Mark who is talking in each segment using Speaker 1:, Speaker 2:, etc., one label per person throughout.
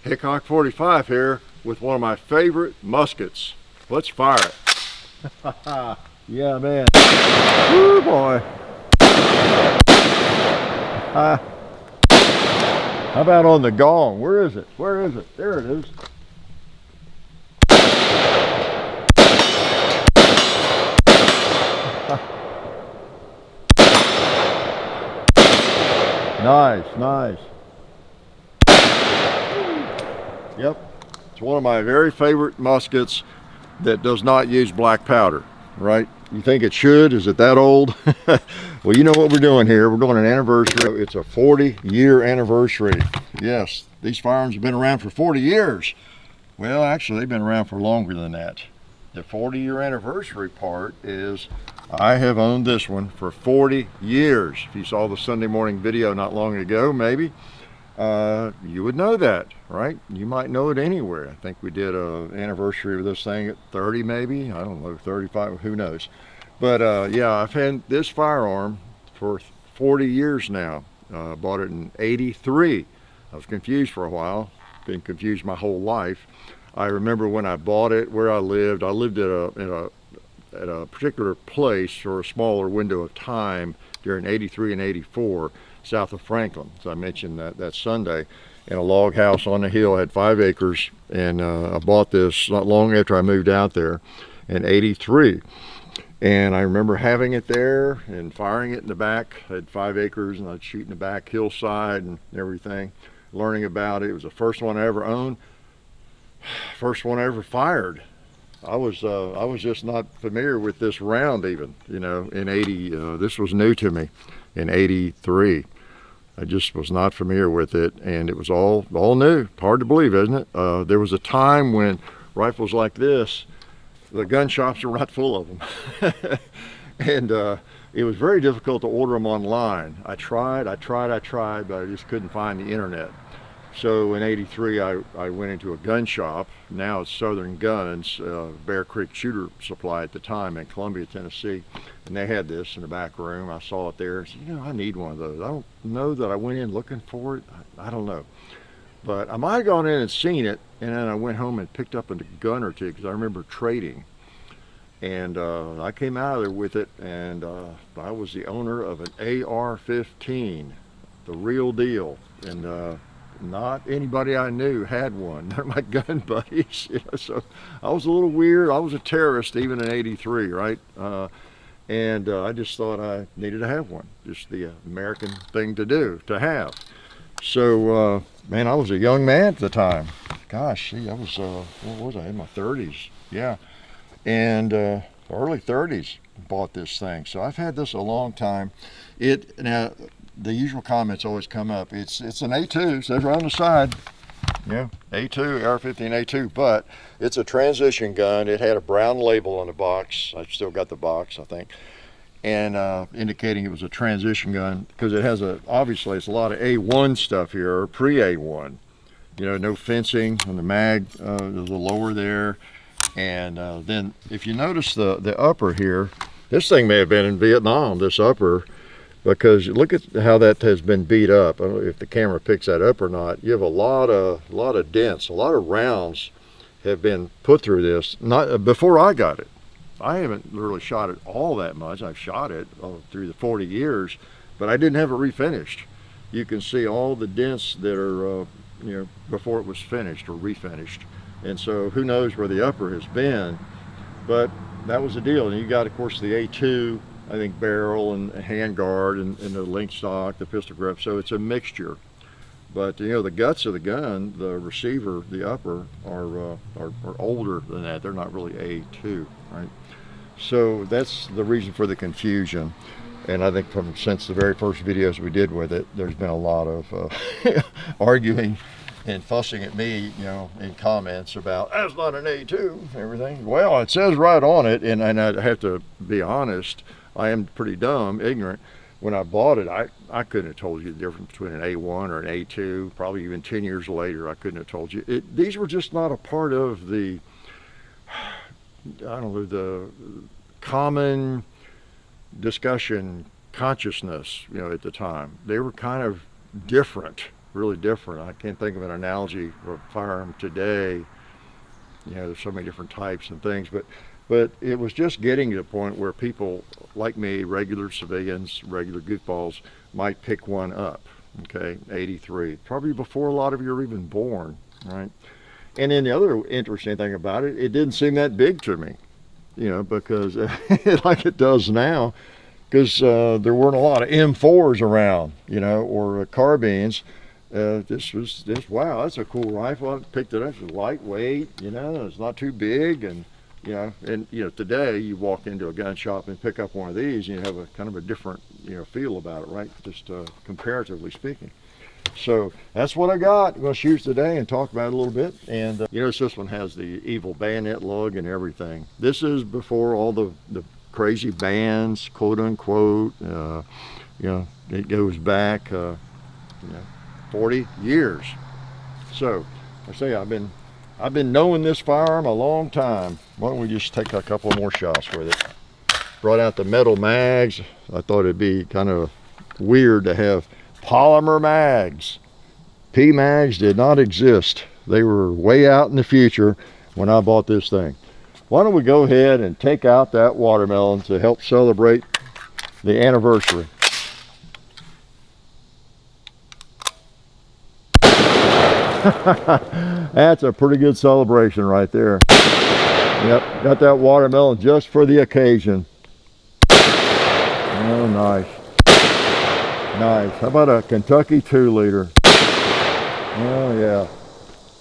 Speaker 1: Hickok 45 here with one of my favorite muskets. Let's fire it. Yeah, man. Woo, boy. How about on the gong? Where is it? Where is it? There it is. Nice, nice. Yep, it's one of my very favorite muskets that does not use black powder, right? You think it should? Is it that old? Well, you know what we're doing here. We're doing an anniversary. It's a 40-year anniversary. Yes, these firearms have been around for 40 years. Well, actually, they've been around for longer than that. The 40-year anniversary part is I have owned this one for 40 years. If you saw the Sunday morning video not long ago, maybe, you would know that, right? You might know it anywhere. I think we did an anniversary of this thing at 30 maybe. I don't know, 35, who knows. But yeah, I've had this firearm for 40 years now. Bought it in '83. I was confused for a while. Been confused my whole life. I remember when I bought it, where I lived at a particular place for a smaller window of time during '83 and '84, south of Franklin. So I mentioned that Sunday, in a log house on the hill, had 5 acres, and I bought this not long after I moved out there in '83. And I remember having it there and firing it in the back. I had 5 acres, and I'd shoot in the back hillside and everything, learning about it. It was the first one I ever owned, first one I ever fired. I was just not familiar with this round even, you know, in this was new to me in '83. I just was not familiar with it, and it was all new. Hard to believe, isn't it? There was a time when rifles like this, the gun shops were not full of them. And it was very difficult to order them online. I tried, but I just couldn't find the internet. So in '83, I went into a gun shop. Now it's Southern Guns, Bear Creek Shooter Supply at the time in Columbia, Tennessee. And they had this in the back room. I saw it there. I said, you know, I need one of those. I don't know that I went in looking for it. I don't know. But I might have gone in and seen it, and then I went home and picked up a gun or two because I remember trading. And I came out of there with it, and I was the owner of an AR-15, the real deal. And not anybody I knew had one. They're my gun buddies, you know, so I was a little weird. I was a terrorist even in '83, right? And I just thought I needed to have one. Just the American thing to do, to have. So, man, I was a young man at the time. Gosh, see, I was, what was I, in my 30s? Yeah, and early 30s, bought this thing. So I've had this a long time. Now, the usual comments always come up. It's an A2, says right on the side. Yeah, A2, AR-15 A2, but it's a transition gun. It had a brown label on the box. I've still got the box, I think, and indicating it was a transition gun because it has obviously it's a lot of A1 stuff here, or pre-A1. You know, no fencing on the mag, there's a lower there. And then if you notice the upper here, this thing may have been in Vietnam, this upper, because look at how that has been beat up. I don't know if the camera picks that up or not. You have a lot of dents, a lot of rounds have been put through this. Not before I got it. I haven't really shot it all that much. I've shot it through the 40 years, but I didn't have it refinished. You can see all the dents that are, you know, before it was finished or refinished. And so who knows where the upper has been, but that was the deal. And you got, of course, the A2, I think, barrel and handguard and the link stock, the pistol grip. So it's a mixture. But you know, the guts of the gun, the receiver, the upper are older than that. They're not really A2, right? So that's the reason for the confusion. And I think since the very first videos we did with it, there's been a lot of arguing and fussing at me, you know, in comments about that's not an A2 and everything. Well, it says right on it, and I have to be honest, I am pretty dumb, ignorant. When I bought it, I couldn't have told you the difference between an A1 or an A2. Probably even 10 years later, I couldn't have told you. These were just not a part of the, I don't know, the common discussion consciousness, you know, at the time. They were kind of different, really different. I can't think of an analogy for a firearm today. You know, there's so many different types and things, but it was just getting to the point where people like me, regular civilians, regular goofballs, might pick one up. Okay, 83, probably before a lot of you are even born, right? And then the other interesting thing about it, it didn't seem that big to me, you know, because like it does now, because there weren't a lot of M4s around, you know, or carbines. This was wow, that's a cool rifle. I picked it up. It's lightweight, you know, it's not too big, and today you walk into a gun shop and pick up one of these, and you have a kind of a different, you know, feel about it, right? Just comparatively speaking. So that's what I got. I'm going to shoot today and talk about it a little bit. And you notice this one has the evil bayonet lug and everything. This is before all the crazy bans, quote unquote. You know, it goes back, 40 years. So I say I've been knowing this firearm a long time. Why don't we just take a couple more shots with it? Brought out the metal mags. I thought it'd be kind of weird to have polymer mags. P-mags did not exist. They were way out in the future when I bought this thing. Why don't we go ahead and take out that watermelon to help celebrate the anniversary. That's a pretty good celebration right there. Yep, got that watermelon just for the occasion. Oh, nice. Nice. How about a Kentucky 2-liter? Oh, yeah.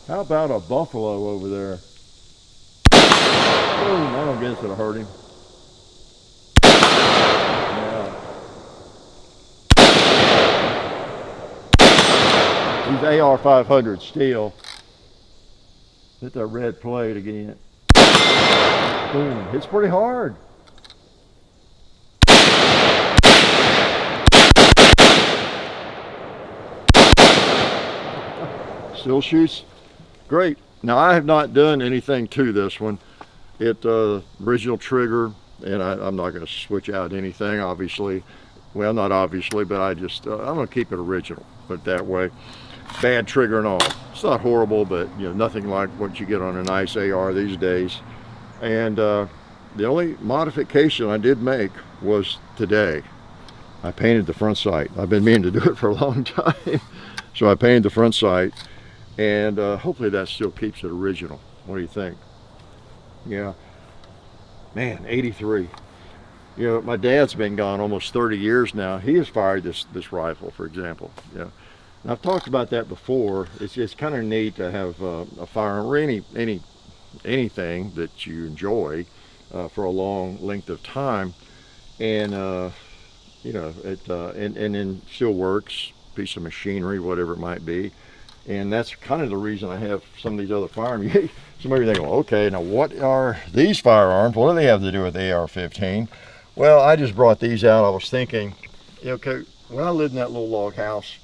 Speaker 1: How about a Buffalo over there? Boom, I don't guess it'll hurt him. Yeah. These AR-500 steel. Hit that red plate again. Boom, hits pretty hard. Still shoots great. Now I have not done anything to this one. It original trigger, and I'm not going to switch out anything, obviously. Well, not obviously, but I'm going to keep it original, put it that way. Bad trigger and all. It's not horrible, but you know, nothing like what you get on a nice AR these days. And the only modification I did make was today. I painted the front sight. I've been meaning to do it for a long time. So I painted the front sight, and hopefully that still keeps it original. What do you think? Yeah. Man, 83. You know, my dad's been gone almost 30 years now. He has fired this rifle, for example. Yeah. And I've talked about that before. It's kind of neat to have a firearm or anything that you enjoy for a long length of time, and you know, and then still works, piece of machinery, whatever it might be. And that's kind of the reason I have some of these other firearms. Somebody think, well, okay, now what are these firearms? What do they have to do with the AR-15? Well, I just brought these out. I was thinking, okay, when I lived in that little log house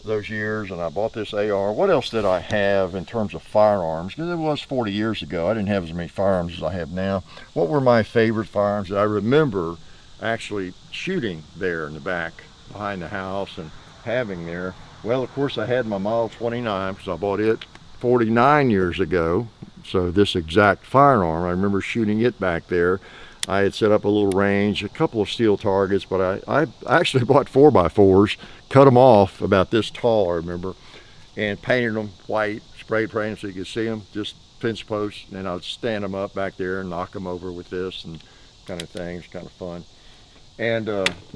Speaker 1: those years and I bought this AR, what else did I have in terms of firearms? Because it was 40 years ago. I didn't have as many firearms as I have now. What were my favorite firearms that I remember actually shooting there in the back behind the house and having there? Well, of course, I had my Model 29 because I bought it 49 years ago. So this exact firearm, I remember shooting it back there. I had set up a little range, a couple of steel targets, but I actually bought 4x4s, cut them off about this tall, I remember, and painted them white, spray painted so you could see them, just fence posts, and I'd stand them up back there and knock them over with this and kind of things, kind of fun. And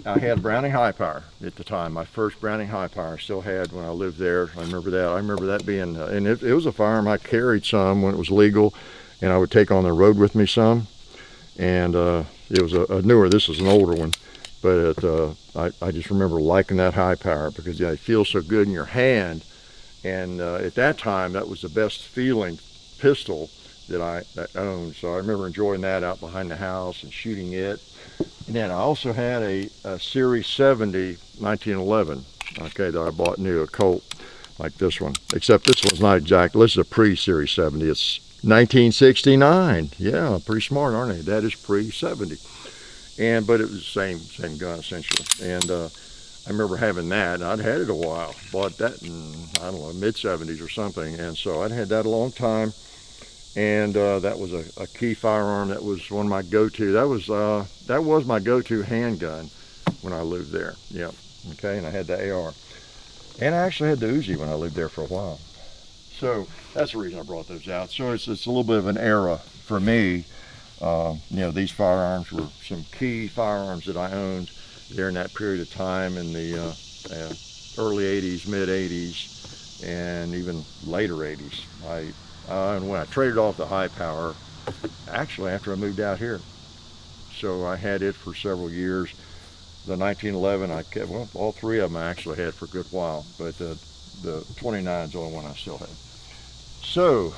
Speaker 1: I had Browning High Power at the time, my first Browning High Power I still had when I lived there. I remember that. I remember that being, and it was a firearm I carried some when it was legal, and I would take on the road with me some. And it was a newer, this is an older one, but I just remember liking that High Power because it feels so good in your hand. And at that time, that was the best feeling pistol that I owned. So I remember enjoying that out behind the house and shooting it. And then I also had a Series 70 1911, okay, that I bought new, a Colt like this one. Except this one's not exact. This is a pre-Series 70. It's 1969. Yeah, pretty smart, aren't they? That is pre-70. But it was the same gun essentially. And I remember having that, and I'd had it a while. Bought that in, I don't know, mid-70s or something. And so I'd had that a long time. And that was a key firearm. That was one of my go-to. That was my go-to handgun when I lived there. Yep. Okay, and I had the AR. And I actually had the Uzi when I lived there for a while. So that's the reason I brought those out. So it's a little bit of an era for me. You know, these firearms were some key firearms that I owned during that period of time in the early 80s, mid 80s, and even later 80s. And when I traded off the high power, actually after I moved out here. So I had it for several years. The 1911 I kept, well, all three of them I actually had for a good while, but the 29 is the only one I still have. So,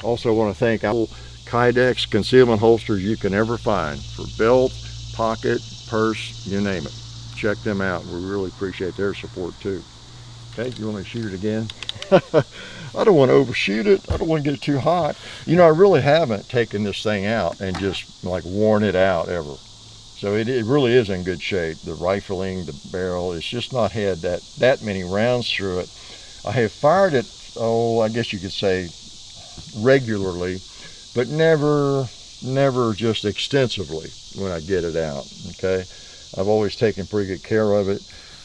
Speaker 1: also want to thank all Kydex concealment holsters you can ever find for belt, pocket, purse, you name it. Check them out. We really appreciate their support too. Okay, you want me to shoot it again? I don't want to overshoot it. I don't want to get it too hot. You know, I really haven't taken this thing out and just like worn it out ever. So it really is in good shape. The rifling, the barrel, it's just not had that many rounds through it. I have fired it, oh, I guess you could say regularly, but never just extensively when I get it out, okay? I've always taken pretty good care of it.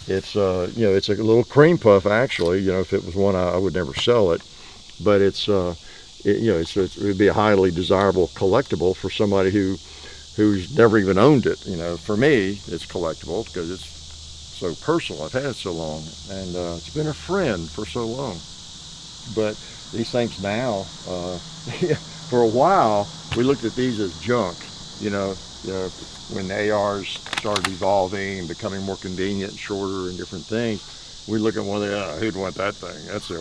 Speaker 1: It's, you know, it's a little cream puff actually. You know, if it was one, I would never sell it, but it's, you know, it would be a highly desirable collectible for somebody who's never even owned it. You know, for me, it's collectible because it's so personal. I've had it so long, and it's been a friend for so long. But these things now, for a while, we looked at these as junk. You know, when the ARs started evolving and becoming more convenient and shorter and different things, we look at one of the, who'd want that thing? That's the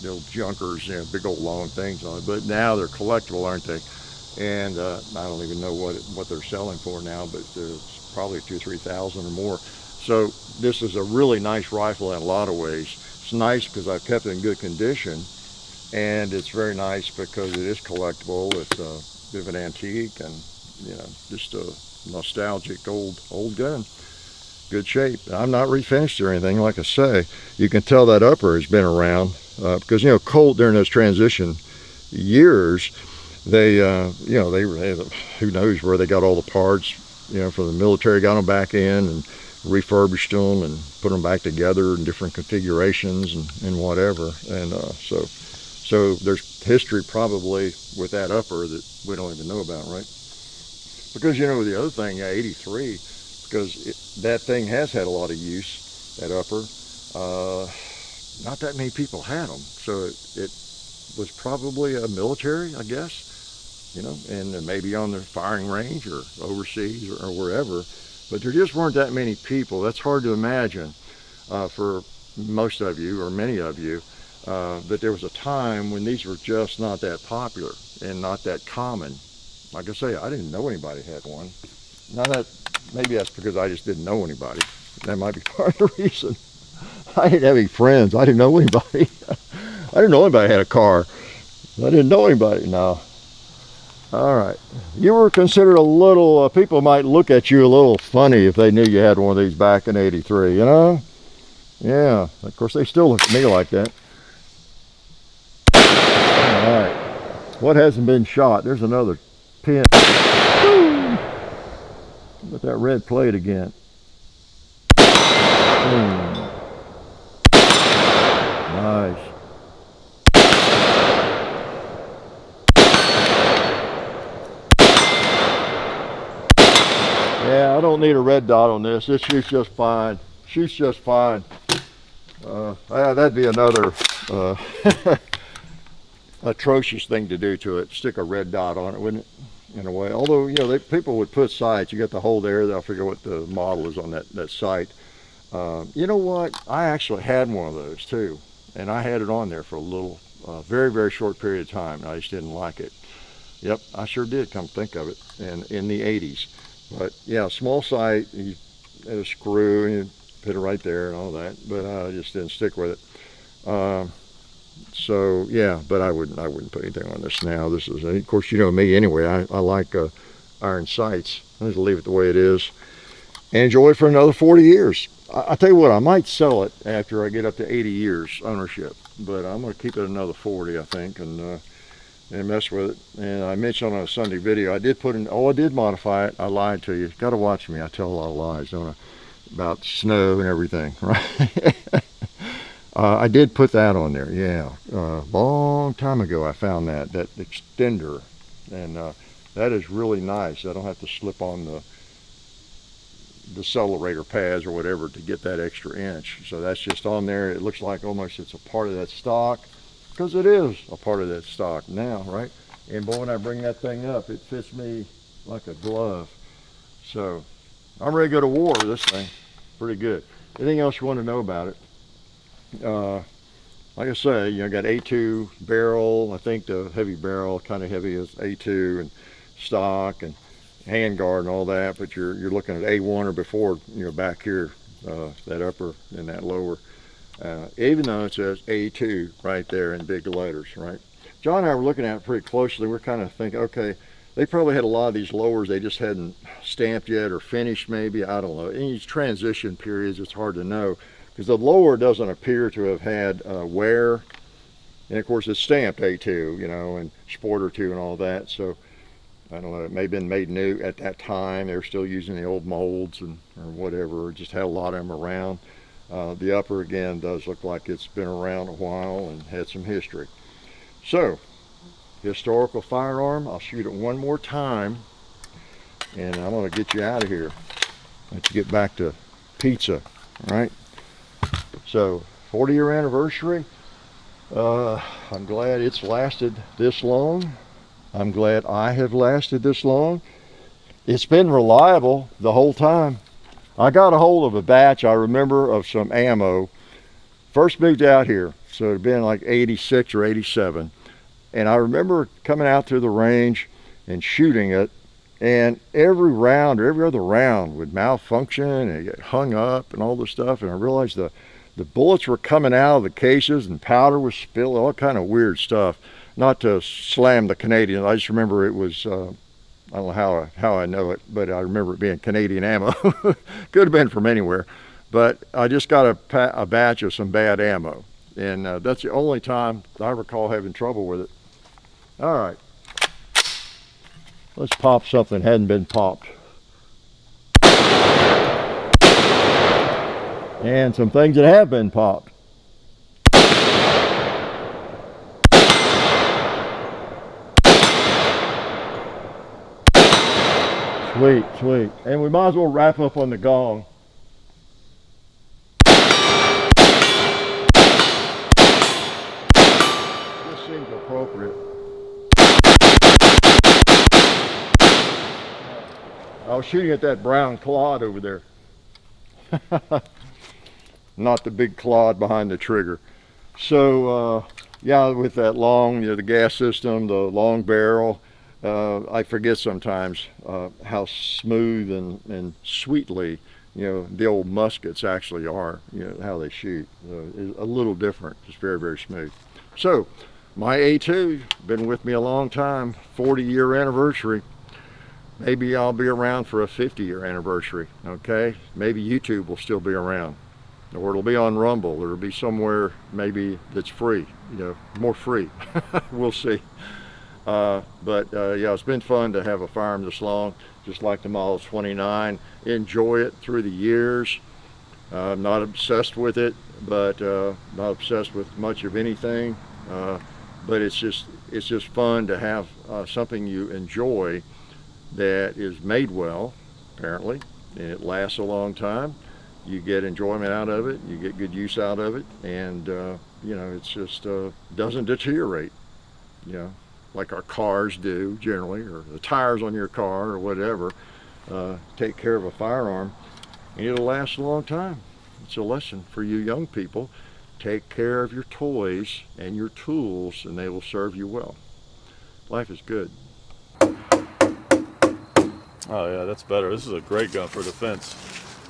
Speaker 1: old junkers, you know, big old long things on it. But now they're collectible, aren't they? And I don't even know what they're selling for now, but it's probably 2,000 or 3,000 or more. So this is a really nice rifle in a lot of ways. It's nice because I've kept it in good condition, and it's very nice because it is collectible. It's a bit of an antique, and you know, just a nostalgic old gun. Good shape. I'm not refinished or anything. Like I say, you can tell that upper has been around because, you know, Colt during those transition years, they you know, they who knows where they got all the parts, you know, from the military, got them back in and refurbished them and put them back together in different configurations and whatever. And so there's history probably with that upper that we don't even know about, right? Because, you know, the other thing, 83, because that thing has had a lot of use, that upper. Not that many people had them, so it was probably a military, I guess, you know, and maybe on the firing range or overseas or wherever. But there just weren't that many people. That's hard to imagine for most of you or many of you, that there was a time when these were just not that popular and not that common. Like I say, I didn't know anybody had one. Now maybe that's because I just didn't know anybody. That might be part of the reason. I didn't have any friends. I didn't know anybody. I didn't know anybody had a car. I didn't know anybody. No. All right. You were considered a little, people might look at you a little funny if they knew you had one of these back in 83, you know? Yeah. Of course, they still look at me like that. All right. What hasn't been shot? There's another pin. Woo! With that red plate again. Nice. Yeah, I don't need a red dot on this. It shoots just fine. Shoots just fine. That'd be another atrocious thing to do to it. Stick a red dot on it, wouldn't it? In a way. Although, you know, people would put sights. You got the hole there. They'll figure what the model is on that sight. You know what? I actually had one of those too. And I had it on there for a little, very, very short period of time. And I just didn't like it. Yep, I sure did, come to think of it, in the 80s. But yeah, small sight, you had a screw and you put it right there and all that. But I just didn't stick with it. So yeah, but I wouldn't put anything on this now. This is, of course, you know me anyway. I like iron sights. I'll just leave it the way it is and enjoy it for another 40 years. I tell you what, I might sell it after I get up to 80 years ownership, but I'm going to keep it another 40, I think, and mess with it. And I mentioned on a Sunday video, I did put in, I did modify it. I lied to you. Got to watch me. I tell a lot of lies, don't I? About snow and everything, right? I did put that on there, yeah. Long time ago I found that extender, and that is really nice. I don't have to slip on the decelerator pads or whatever to get that extra inch. So that's just on there. It looks like almost it's a part of that stock, because it is a part of that stock now, right? And boy, when I bring that thing up, it fits me like a glove. So I'm ready to go to war with this thing. Pretty good. Anything else you want to know about it? Like I say, you know, got A2 barrel. I think the heavy barrel, kind of heavy, is A2 and stock and handguard and all that. But you're looking at A1 or before, you know, back here, that upper and that lower. Even though it says A2 right there in big letters, right? John and I were looking at it pretty closely. We're kind of thinking, okay, they probably had a lot of these lowers they just hadn't stamped yet or finished maybe. I don't know. In these transition periods, it's hard to know, because the lower doesn't appear to have had wear. And of course it's stamped A2, you know, and Sporter 2 and all that. So I don't know, it may have been made new at that time. They were still using the old molds or whatever, or just had a lot of them around. The upper, again, does look like it's been around a while and had some history. So, historical firearm. I'll shoot it one more time, and I'm going to get you out of here. Let's get back to pizza, right? So, 40-year anniversary. I'm glad it's lasted this long. I'm glad I have lasted this long. It's been reliable the whole time. I got a hold of a batch, I remember, of some ammo. First moved out here, so it had been like 86 or 87. And I remember coming out to the range and shooting it, and every round or every other round would malfunction and get hung up and all this stuff. And I realized the bullets were coming out of the cases and powder was spilling, all kind of weird stuff. Not to slam the Canadian, I just remember it was, I don't know how I know it, but I remember it being Canadian ammo. Could have been from anywhere. But I just got a batch of some bad ammo. And that's the only time I recall having trouble with it. All right. Let's pop something that hadn't been popped. And some things that have been popped. Sweet, sweet. And we might as well wrap up on the gong. This seems appropriate. I was shooting at that brown clod over there. Not the big clod behind the trigger. So, yeah, with that long, you know, the gas system, the long barrel, I forget sometimes how smooth and sweetly, you know, the old muskets actually are, you know, how they shoot. It's a little different, just very, very smooth. So, my A2, been with me a long time, 40-year anniversary. Maybe I'll be around for a 50-year anniversary, okay? Maybe YouTube will still be around, or it'll be on Rumble, or it'll be somewhere maybe that's free, you know, more free. We'll see. Yeah, it's been fun to have a firearm this long, just like the Model 29. Enjoy it through the years. I'm not obsessed with it, but not obsessed with much of anything. But it's just fun to have something you enjoy that is made well, apparently, and it lasts a long time. You get enjoyment out of it, you get good use out of it, and you know, it's just doesn't deteriorate, you know, like our cars do generally, or the tires on your car or whatever. Take care of a firearm and it'll last a long time. It's a lesson for you young people. Take care of your toys and your tools and they will serve you well. Life is good.
Speaker 2: Oh yeah, that's better. This is a great gun for defense.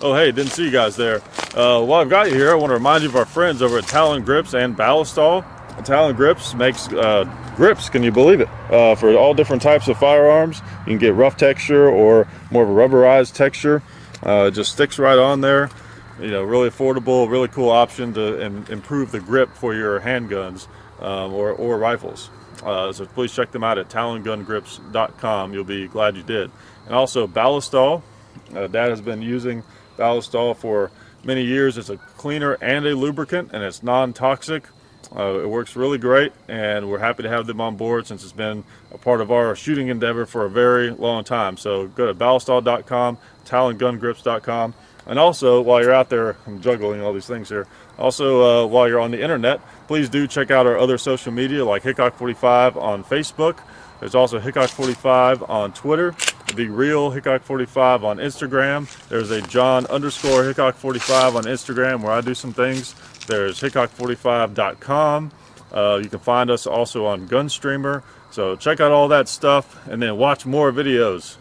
Speaker 2: Oh hey, didn't see you guys there. While I've got you here, I want to remind you of our friends over at Talon Grips and Ballistol. Talon Grips makes grips, can you believe it, for all different types of firearms. You can get rough texture or more of a rubberized texture. Just sticks right on there. really affordable, really cool option to improve the grip for your handguns or rifles. So please check them out at talongungrips.com. You'll be glad you did. And also Ballistol. Dad has been using Ballistol for many years. It's a cleaner and a lubricant, and it's non-toxic. It works really great, and we're happy to have them on board since it's been a part of our shooting endeavor for a very long time. So go to ballistol.com, talongungrips.com. And also, while you're out there, I'm juggling all these things here. Also, while you're on the internet, please do check out our other social media like Hickok45 on Facebook. There's also Hickok45 on Twitter. The real Hickok45 on Instagram. There's a John_Hickok45 on Instagram where I do some things. There's Hickok45.com. You can find us also on Gunstreamer. So check out all that stuff and then watch more videos.